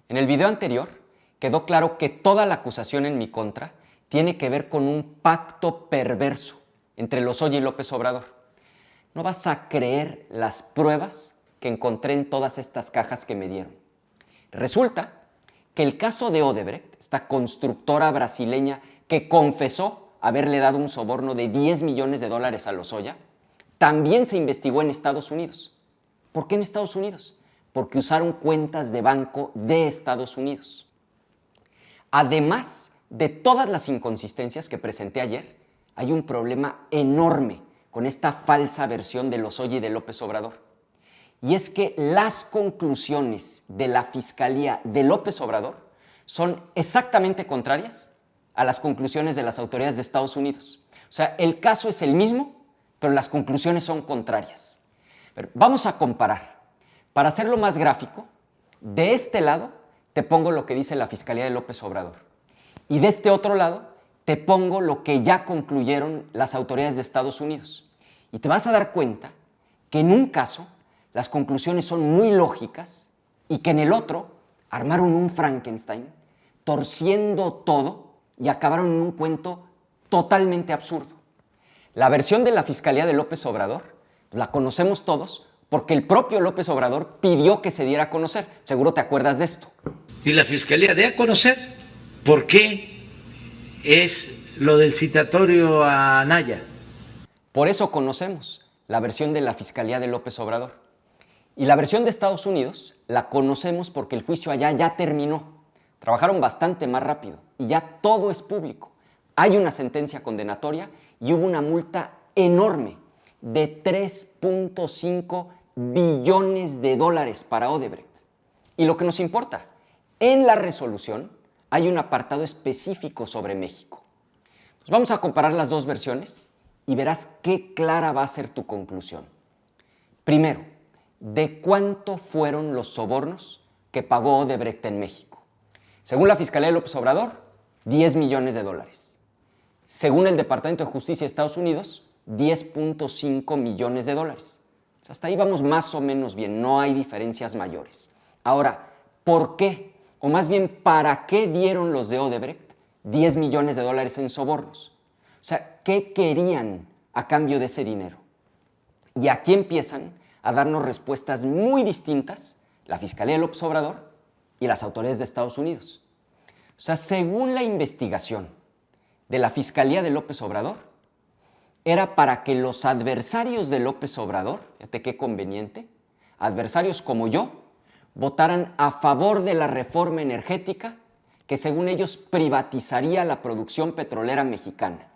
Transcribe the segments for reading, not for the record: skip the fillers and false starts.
En el video anterior quedó claro que toda la acusación en mi contra tiene que ver con un pacto perverso entre Lozoya y López Obrador. No vas a creer las pruebas que encontré en todas estas cajas que me dieron. Resulta que el caso de Odebrecht, esta constructora brasileña que confesó haberle dado un soborno de 10 millones de dólares a Lozoya, también se investigó en Estados Unidos. ¿Por qué en Estados Unidos? Porque usaron cuentas de banco de Estados Unidos. Además de todas las inconsistencias que presenté ayer, hay un problema enorme con esta falsa versión de Lozoya y de López Obrador. Y es que las conclusiones de la Fiscalía de López Obrador son exactamente contrarias a las conclusiones de las autoridades de Estados Unidos. O sea, el caso es el mismo, pero las conclusiones son contrarias. Pero vamos a comparar. Para hacerlo más gráfico, de este lado te pongo lo que dice la Fiscalía de López Obrador. Y de este otro lado te pongo lo que ya concluyeron las autoridades de Estados Unidos. Y te vas a dar cuenta que en un caso las conclusiones son muy lógicas y que en el otro armaron un Frankenstein, torciendo todo y acabaron en un cuento totalmente absurdo. La versión de la Fiscalía de López Obrador la conocemos todos porque el propio López Obrador pidió que se diera a conocer. Seguro te acuerdas de esto. Y la Fiscalía dé a conocer por qué es lo del citatorio a Anaya. Por eso conocemos la versión de la Fiscalía de López Obrador. Y la versión de Estados Unidos la conocemos porque el juicio allá ya terminó. Trabajaron bastante más rápido y ya todo es público. Hay una sentencia condenatoria y hubo una multa enorme de 3.5 billones de dólares para Odebrecht. Y lo que nos importa, en la resolución hay un apartado específico sobre México. Pues vamos a comparar las dos versiones y verás qué clara va a ser tu conclusión. Primero, ¿de cuánto fueron los sobornos que pagó Odebrecht en México? Según la Fiscalía de López Obrador, 10 millones de dólares. Según el Departamento de Justicia de Estados Unidos, 10.5 millones de dólares. O sea, hasta ahí vamos más o menos bien, no hay diferencias mayores. Ahora, ¿por qué? O más bien, ¿para qué dieron los de Odebrecht 10 millones de dólares en sobornos? O sea, ¿qué querían a cambio de ese dinero? Y aquí empiezan a darnos respuestas muy distintas la Fiscalía de López Obrador y las autoridades de Estados Unidos. O sea, según la investigación de la Fiscalía de López Obrador, era para que los adversarios de López Obrador, fíjate qué conveniente, adversarios como yo, votaran a favor de la reforma energética que según ellos privatizaría la producción petrolera mexicana.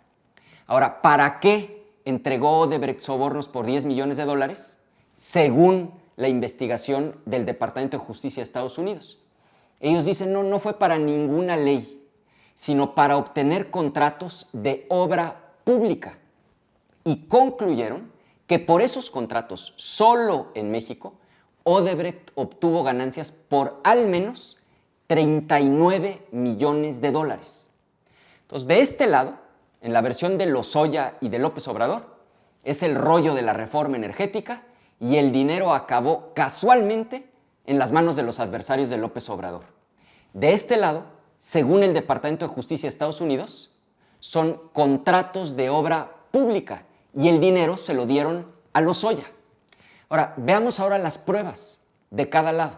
Ahora, ¿para qué entregó Odebrecht sobornos por 10 millones de dólares? Según la investigación del Departamento de Justicia de Estados Unidos. Ellos dicen, no fue para ninguna ley, sino para obtener contratos de obra pública. Y concluyeron que por esos contratos, solo en México, Odebrecht obtuvo ganancias por al menos 39 millones de dólares. Entonces, de este lado, en la versión de Lozoya y de López Obrador, es el rollo de la reforma energética y el dinero acabó casualmente en las manos de los adversarios de López Obrador. De este lado, según el Departamento de Justicia de Estados Unidos, son contratos de obra pública y el dinero se lo dieron a Lozoya. Ahora, veamos ahora las pruebas de cada lado.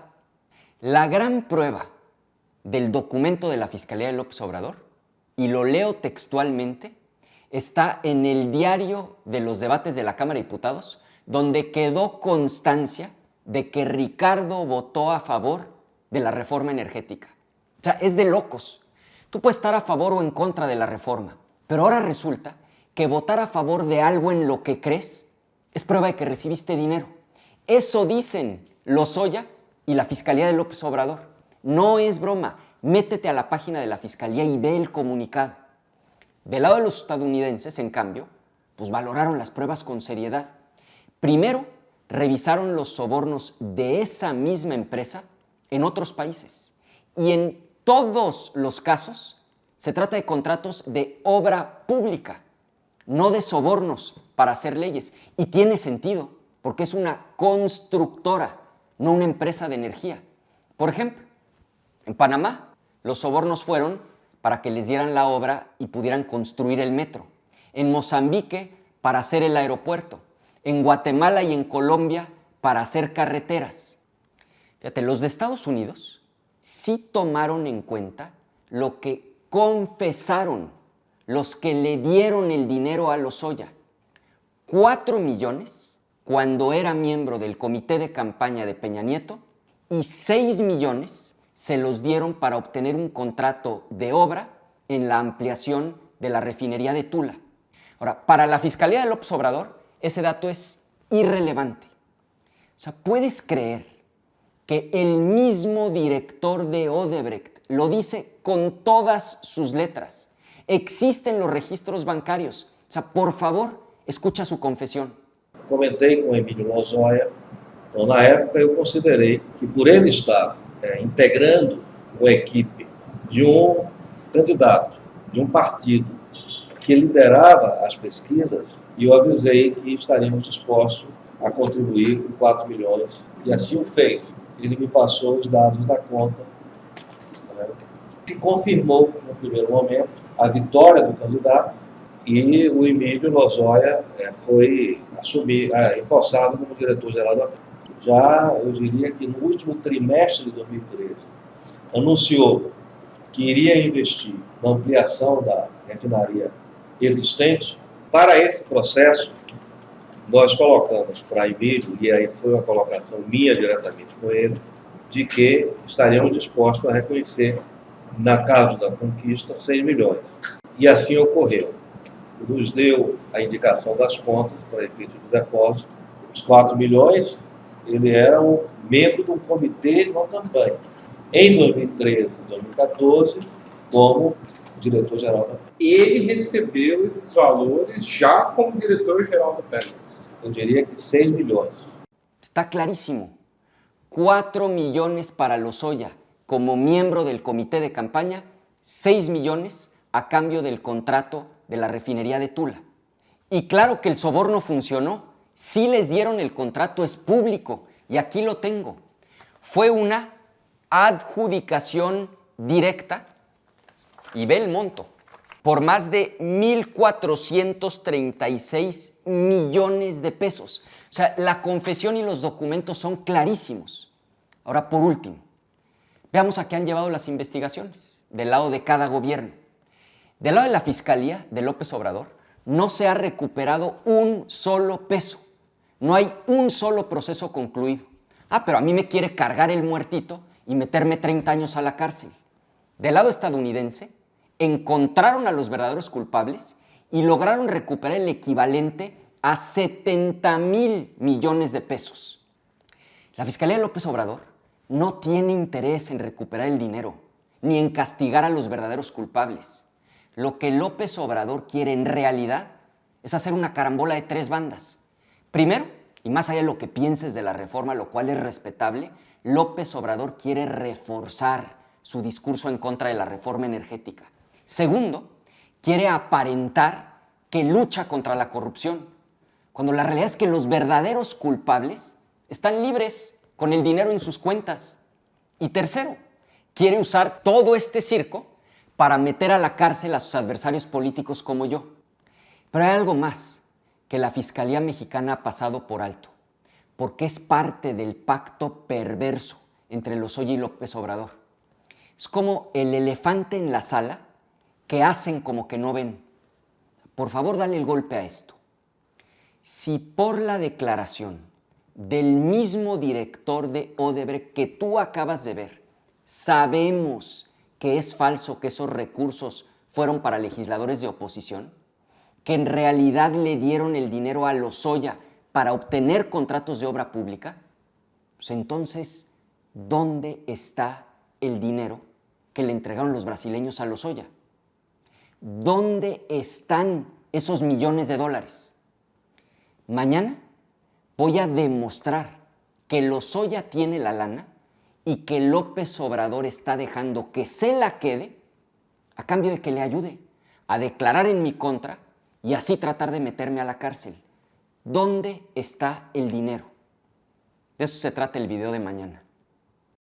La gran prueba del documento de la Fiscalía de López Obrador, y lo leo textualmente, está en el diario de los debates de la Cámara de Diputados, donde quedó constancia de que Ricardo votó a favor de la reforma energética. O sea, es de locos. Tú puedes estar a favor o en contra de la reforma, pero ahora resulta que votar a favor de algo en lo que crees es prueba de que recibiste dinero. Eso dicen Lozoya y la Fiscalía de López Obrador. No es broma. Métete a la página de la Fiscalía y ve el comunicado. Del lado de los estadounidenses, en cambio, pues valoraron las pruebas con seriedad. Primero, revisaron los sobornos de esa misma empresa en otros países. Y en todos los casos se trata de contratos de obra pública, no de sobornos para hacer leyes. Y tiene sentido, porque es una constructora, no una empresa de energía. Por ejemplo, En Panamá, los sobornos fueron para que les dieran la obra y pudieran construir el metro. En Mozambique, para hacer el aeropuerto. En Guatemala y en Colombia, para hacer carreteras. Fíjate, los de Estados Unidos sí tomaron en cuenta lo que confesaron los que le dieron el dinero a Lozoya. 4 millones cuando era miembro del comité de campaña de Peña Nieto y 6 millones se los dieron para obtener un contrato de obra en la ampliación de la refinería de Tula. Ahora, para la Fiscalía de López Obrador, ese dato es irrelevante. O sea, ¿puedes creer que el mismo director de Odebrecht lo dice con todas sus letras? Existen los registros bancarios. O sea, por favor, escucha su confesión. Comentei com o Emílio Lozoya, então na época eu considerei que por ele estar integrando uma equipe de um candidato, de um partido que liderava as pesquisas, eu avisei que estaríamos dispostos a contribuir com 4 milhões, e assim o fez. Ele me passou os dados da conta, né, que confirmou, no primeiro momento, a vitória do candidato, e o Emílio Lozoya foi empossado como diretor-geral da PEC. Já, eu diria que no último trimestre de 2013, anunciou que iria investir na ampliação da refinaria existente. Para esse processo, nós colocamos para Emílio, e aí foi uma colocação minha diretamente com ele, de que estaríamos dispostos a reconhecer, na caso da conquista, 6 milhões. E assim ocorreu. Nos deu a indicação das contas para efeito de depósito. Os 4 milhões, ele era um membro de um comitê de uma campanha. Em 2013 e 2014, como diretor-geral da PEC. Ele recebeu esses valores já como diretor-geral da PEC. Eu diria que 6 milhões. Está clarísimo. 4 millones para Lozoya como miembro del comité de campaña, 6 millones a cambio del contrato de la refinería de Tula. Y claro que el soborno funcionó. Sí les dieron el contrato, es público. Y aquí lo tengo. Fue una adjudicación directa, y ve el monto, por más de 1,436 millones de pesos. O sea, la confesión y los documentos son clarísimos. Ahora, por último, veamos a qué han llevado las investigaciones del lado de cada gobierno. Del lado de la Fiscalía de López Obrador, no se ha recuperado un solo peso. No hay un solo proceso concluido. Pero a mí me quiere cargar el muertito y meterme 30 años a la cárcel. Del lado estadounidense, encontraron a los verdaderos culpables y lograron recuperar el equivalente a 70,000 millones de pesos. La Fiscalía de López Obrador no tiene interés en recuperar el dinero, ni en castigar a los verdaderos culpables. Lo que López Obrador quiere en realidad es hacer una carambola de 3 bandas. Primero, y más allá de lo que pienses de la reforma, lo cual es respetable, López Obrador quiere reforzar su discurso en contra de la reforma energética. Segundo, quiere aparentar que lucha contra la corrupción, cuando la realidad es que los verdaderos culpables están libres con el dinero en sus cuentas. Y tercero, quiere usar todo este circo para meter a la cárcel a sus adversarios políticos como yo. Pero hay algo más que la Fiscalía Mexicana ha pasado por alto, porque es parte del pacto perverso entre Lozoya y López Obrador. Es como el elefante en la sala que hacen como que no ven. Por favor, dale el golpe a esto. Si por la declaración del mismo director de Odebrecht que tú acabas de ver, sabemos que es falso que esos recursos fueron para legisladores de oposición, que en realidad le dieron el dinero a Lozoya para obtener contratos de obra pública, pues entonces, ¿dónde está el dinero que le entregaron los brasileños a Lozoya? ¿Dónde están esos millones de dólares? Mañana voy a demostrar que Lozoya tiene la lana y que López Obrador está dejando que se la quede a cambio de que le ayude a declarar en mi contra y así tratar de meterme a la cárcel. ¿Dónde está el dinero? De eso se trata el video de mañana.